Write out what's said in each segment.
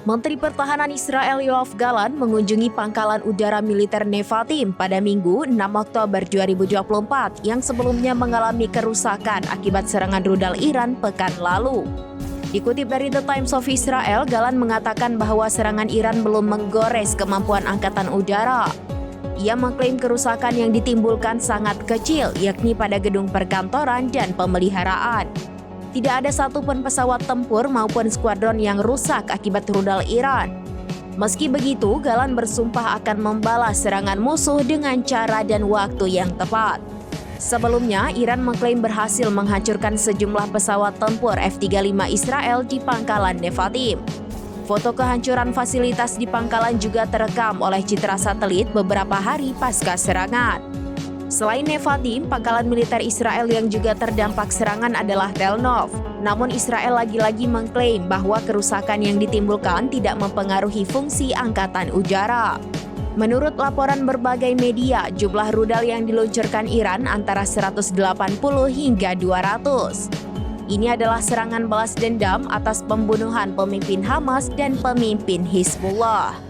Menteri Pertahanan Israel Yoav Gallant mengunjungi pangkalan udara militer Nevatim pada Minggu 6 Oktober 2024 yang sebelumnya mengalami kerusakan akibat serangan rudal Iran pekan lalu. Dikutip dari The Times of Israel, Gallant mengatakan bahwa serangan Iran belum menggores kemampuan angkatan udara. Ia mengklaim kerusakan yang ditimbulkan sangat kecil, yakni pada gedung perkantoran dan pemeliharaan. Tidak ada satupun pesawat tempur maupun skuadron yang rusak akibat rudal Iran. Meski begitu, Gallant bersumpah akan membalas serangan musuh dengan cara dan waktu yang tepat. Sebelumnya, Iran mengklaim berhasil menghancurkan sejumlah pesawat tempur F-35 Israel di pangkalan Nevatim. Foto kehancuran fasilitas di pangkalan juga terekam oleh citra satelit beberapa hari pasca serangan. Selain Nevatim, pangkalan militer Israel yang juga terdampak serangan adalah Tel Nov. Namun Israel lagi-lagi mengklaim bahwa kerusakan yang ditimbulkan tidak mempengaruhi fungsi angkatan udara. Menurut laporan berbagai media, jumlah rudal yang diluncurkan Iran antara 180 hingga 200. Ini adalah serangan balas dendam atas pembunuhan pemimpin Hamas dan pemimpin Hizbullah.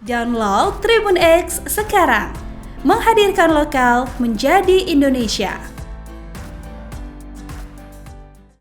Download Tribun X sekarang, menghadirkan lokal menjadi Indonesia.